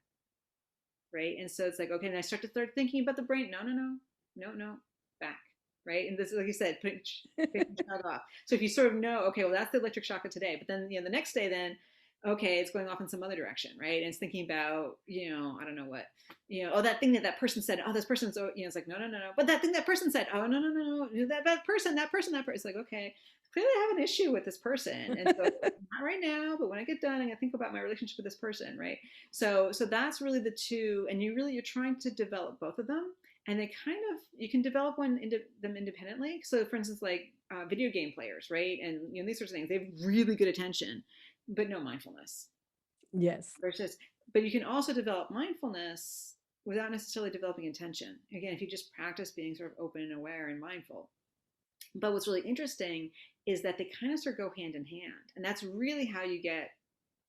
right? And so it's like, okay, and I start thinking about the brain. No, back, right? And this is, like you said, putting shock off. So if you sort of know, okay, well, that's the electric shock of today, but then the next day, then okay, it's going off in some other direction, right? And it's thinking about, I don't know what, that thing that person said. Oh, this person's, it's like, no. But that thing that person said, oh, no. That person. It's like, okay, clearly I have an issue with this person. And so not right now, but when I get done, I'm going to think about my relationship with this person, right? So that's really the two. And you're trying to develop both of them. And they kind of, you can develop them independently. So for instance, like video game players, right? And, these sorts of things, they have really good attention, but no mindfulness. Yes. But you can also develop mindfulness without necessarily developing intention. Again, if you just practice being sort of open and aware and mindful. But what's really interesting is that they kind of sort of go hand in hand. And that's really how you get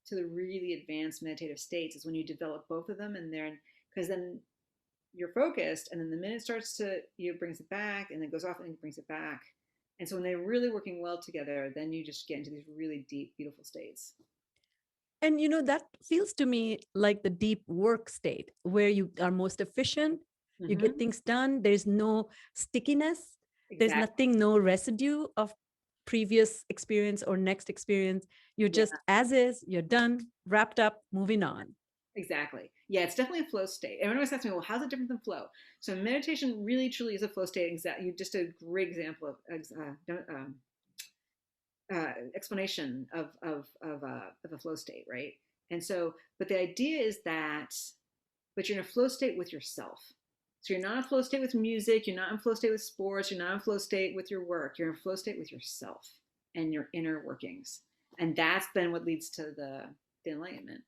to the really advanced meditative states, is when you develop both of them, and because then you're focused, and then the minute starts to, brings it back, and then goes off and then brings it back. And so when they're really working well together, then you just get into these really deep, beautiful states. And that feels to me like the deep work state, where you are most efficient, you get things done, there's no stickiness, there's nothing, no residue of previous experience or next experience. You're just as is, you're done, wrapped up, moving on. Exactly. Yeah, it's definitely a flow state. Everyone always asks me, well, how's it different than flow? So meditation really, truly is a flow state. Exactly. Just a great example of explanation of a flow state, right? And so, but the idea is that but you're in a flow state with yourself. So you're not in a flow state with music, you're not in a flow state with sports, you're not in a flow state with your work, you're in a flow state with yourself and your inner workings. And that's then what leads to the enlightenment.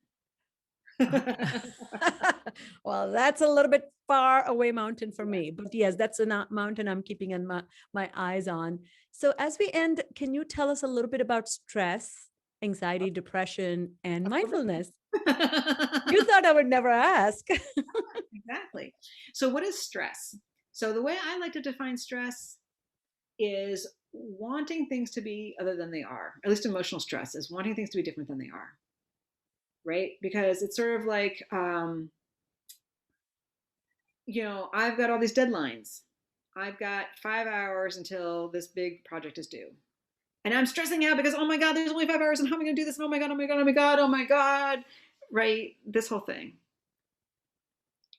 Well, that's a little bit far away mountain for me, but yes, that's a mountain I'm keeping in my eyes on. So as we end, can you tell us a little bit about stress, anxiety, depression, and mindfulness? You thought I would never ask. Exactly. So what is stress? So the way I like to define stress is wanting things to be other than they are. At least emotional stress is wanting things to be different than they are. Right? Because it's sort of like, I've got all these deadlines. I've got 5 hours until this big project is due. And I'm stressing out because, oh my God, there's only 5 hours and how am I going to do this? And oh my God, oh my God, oh my God, oh my God. Right? This whole thing.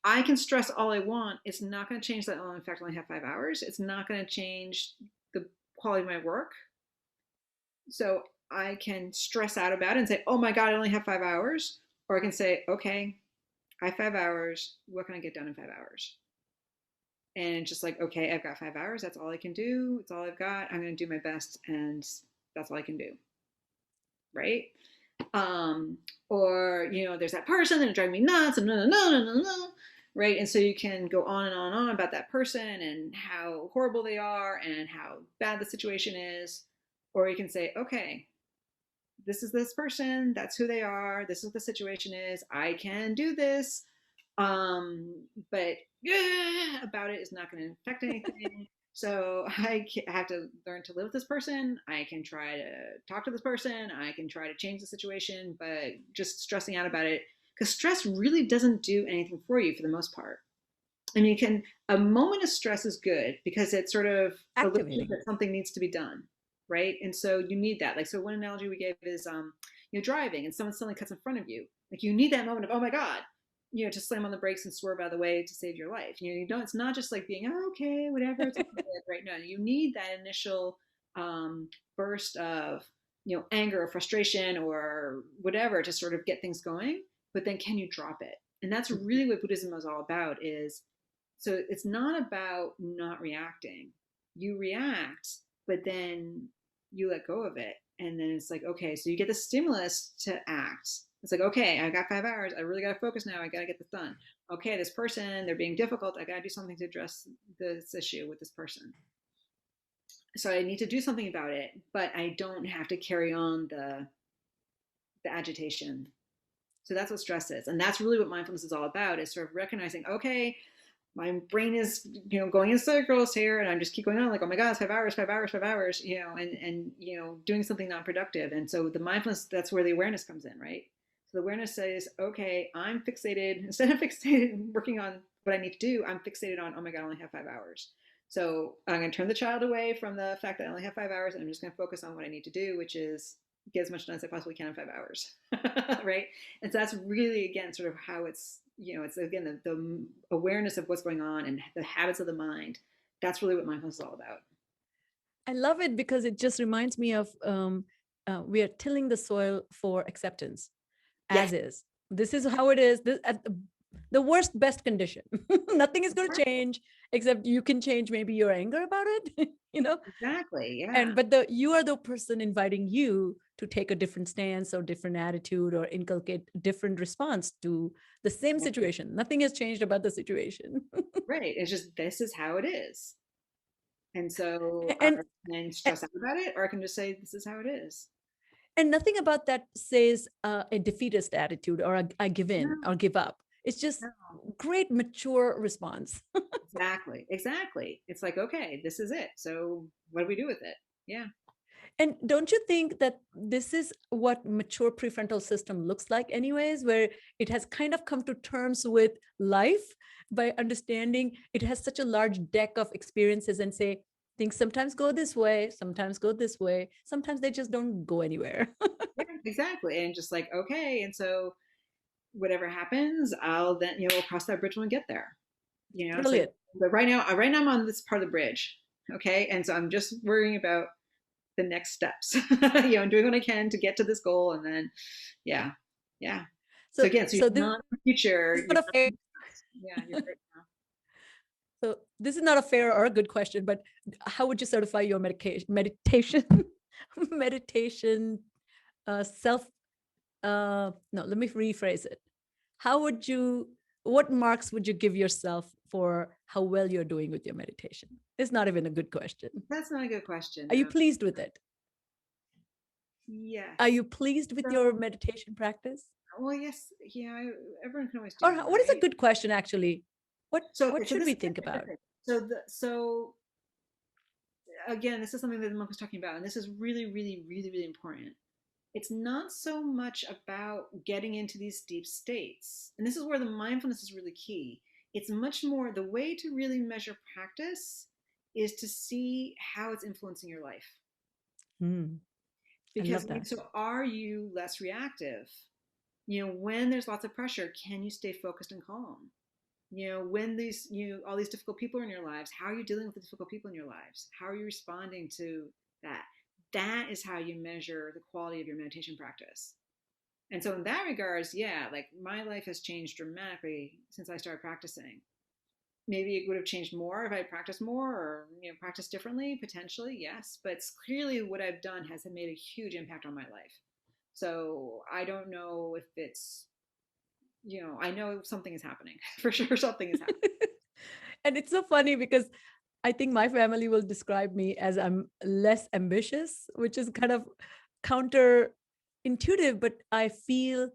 I can stress all I want. It's not going to change that. Oh, in fact, I only have 5 hours. It's not going to change the quality of my work. So I can stress out about it and say, oh my God, I only have 5 hours. Or I can say, okay, I have 5 hours. What can I get done in 5 hours? And just like, okay, I've got 5 hours. That's all I can do. It's all I've got. I'm going to do my best. And that's all I can do. Right? Or, there's that person and it drives me nuts and no. Right? And so you can go on and on and on about that person and how horrible they are and how bad the situation is. Or you can say, okay, this is this person, that's who they are, this is what the situation is, I can do this. But about it is not going to affect anything. So I have to learn to live with this person. I can try to talk to this person. I can try to change the situation, but just stressing out about it, because stress really doesn't do anything for you for the most part. I mean, a moment of stress is good because it's sort of activating that something needs to be done, right? And so you need that. Like, so one analogy we gave is, driving and someone suddenly cuts in front of you. Like, you need that moment of, oh my God, to slam on the brakes and swerve out of the way to save your life. You don't. It's not just like being, oh, okay, whatever. It's right now. You need that initial burst of anger or frustration or whatever to sort of get things going. But then, can you drop it? And that's really what Buddhism is all about. So it's not about not reacting. You react, but then you let go of it. And then it's like, okay, so you get the stimulus to act. It's like, okay, I got 5 hours. I really got to focus now. I got to get this done. Okay, this person, they're being difficult. I got to do something to address this issue with this person. So I need to do something about it, but I don't have to carry on the agitation. So that's what stress is. And that's really what mindfulness is all about, is sort of recognizing, okay, my brain is, going in circles here, and I'm just keep going on like, oh my God, it's 5 hours, 5 hours, 5 hours, and doing something non-productive. And so the mindfulness, that's where the awareness comes in, right? So the awareness says, okay, I'm fixated, instead of working on what I need to do, I'm fixated on, oh my God, I only have 5 hours. So I'm going to turn the child away from the fact that I only have 5 hours, and I'm just going to focus on what I need to do, which is get as much done as I possibly can in 5 hours, right? And so that's really, again, sort of how it's, it's again, the awareness of what's going on and the habits of the mind. That's really what mindfulness is all about. I love it because it just reminds me of we are tilling the soil for acceptance as is. This is how it is. This, at the worst, best condition. Nothing is going to change except you can change maybe your anger about it, Exactly. Yeah. But you are the person inviting you to take a different stance or different attitude or inculcate different response to the same situation. Nothing has changed about the situation. Right. It's just, this is how it is. And so I can stress out about it, or I can just say, this is how it is. And nothing about that says a defeatist attitude or I give in or give up. It's just great, mature response. Exactly. It's like, okay, this is it. So what do we do with it? Yeah. And don't you think that this is what mature prefrontal system looks like anyways, where it has kind of come to terms with life by understanding it has such a large deck of experiences and say, things sometimes go this way, sometimes go this way, sometimes they just don't go anywhere. Yeah, exactly. And just like, okay. And so whatever happens, I'll then, we'll cross that bridge when we get there. It's like, but right now I'm on this part of the bridge. Okay. And so I'm just worrying about the next steps, and doing what I can to get to this goal. And then, yeah. So again, so you're not in the future. Yeah, you're great now. So this is not a fair or a good question, but how would you certify your meditation, meditation, no, let me rephrase it. What marks would you give yourself for how well you're doing with your meditation? It's not even a good question. That's not a good question. Are you pleased with it? Yes. Are you pleased with your meditation practice? Well, yes. Yeah, everyone can always do Or that, what is a right? good question, actually? What So should this we is think about? so again, this is something that the monk was talking about, and this is really, really, really, really important. It's not so much about getting into these deep states, and this is where the mindfulness is really key. It's much more the way to really measure practice is to see how it's influencing your life. I Because love that. so are you less reactive? When there's lots of pressure, can you stay focused and calm? When all these difficult people are in your lives, how are you dealing with the difficult people in your lives? How are you responding to that? That is how you measure the quality of your meditation practice. And so in that regards, yeah, like my life has changed dramatically since I started practicing. Maybe it would have changed more if I practiced more or practiced differently, potentially, yes. But clearly what I've done has made a huge impact on my life. So I don't know if it's, I know something is happening. For sure something is happening. And it's so funny because I think my family will describe me as I'm less ambitious, which is kind of counterintuitive, but I feel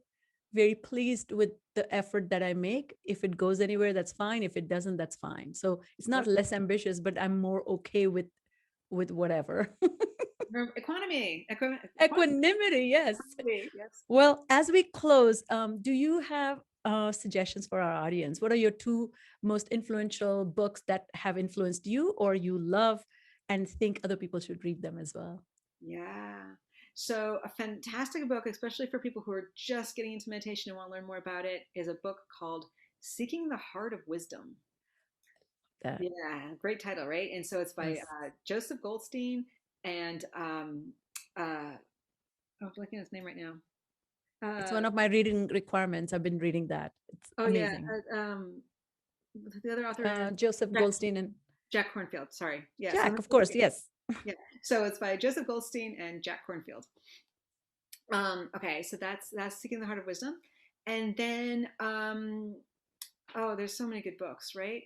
very pleased with the effort that I make. If it goes anywhere, that's fine. If it doesn't, that's fine. So it's not less ambitious, but I'm more okay with whatever. Equanimity. Equanimity, yes. Yes. Well, as we close, do you have suggestions for our audience? What are your two most influential books that have influenced you or you love and think other people should read them as well? Yeah. So a fantastic book, especially for people who are just getting into meditation and want to learn more about it, is a book called Seeking the Heart of Wisdom. Yeah, great title, right? And so it's by Joseph Goldstein and I'm blanking on his name right now. It's one of my reading requirements. I've been reading that. It's amazing. Yeah. The other author Joseph Goldstein and Jack Kornfield. Sorry. Yeah. Jack, of course. Yes. Yeah. So it's by Joseph Goldstein and Jack Kornfield. Okay. So that's Seeking the Heart of Wisdom. And then, there's so many good books, right?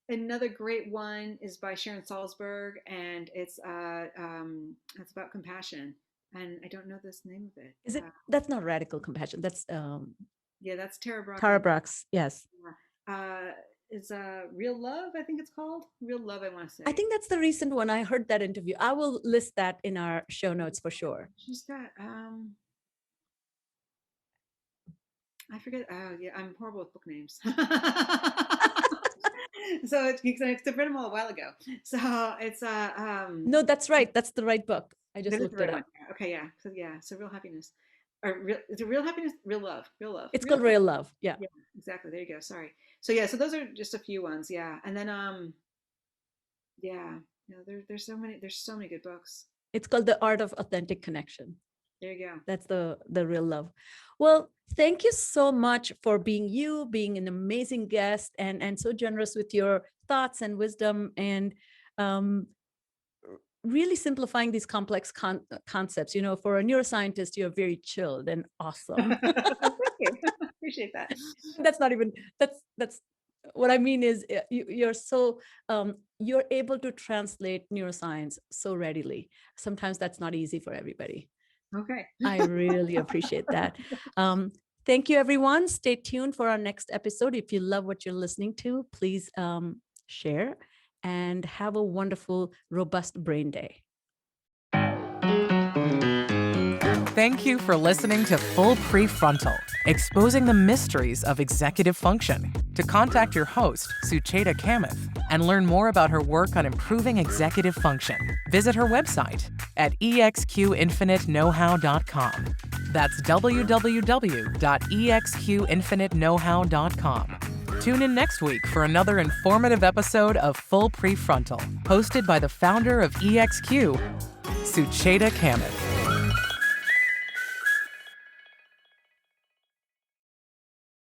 Another great one is by Sharon Salzberg, and it's about compassion. And I don't know this name of it. Is it? That's not radical compassion. That's that's Tara Brach. Tara Brach's. Yes. It's Real Love, I think it's called. Real Love, I want to say. I think that's the recent one. I heard that interview. I will list that in our show notes for sure. She's got I forget. Oh yeah, I'm horrible with book names. So it's read them all a while ago. So it's No, that's right. That's the right book. I just looked it up. Okay, yeah. So Real Happiness. Is it Real Happiness? Real Love. It's called Real Love. Yeah. Yeah, exactly. There you go. Sorry. So yeah, so those are just a few ones. Yeah. And then there's so many good books. It's called The Art of Authentic Connection. There you go. That's the Real Love. Well, thank you so much for being an amazing guest and so generous with your thoughts and wisdom and really simplifying these complex concepts. For a neuroscientist, you're very chilled and awesome. Thank you. Appreciate that. That's what I mean is you're so you're able to translate neuroscience so readily. Sometimes that's not easy for everybody. Okay. I really appreciate that. Thank you, everyone. Stay tuned for our next episode. If you love what you're listening to, please share and have a wonderful, robust brain day. Thank you for listening to Full PreFrontal, exposing the mysteries of executive function. To contact your host, Sucheta Kamath, and learn more about her work on improving executive function, visit her website at exqinfiniteknowhow.com. That's www.exqinfiniteknowhow.com. Tune in next week for another informative episode of Full PreFrontal, hosted by the founder of EXQ, Sucheta Kamath.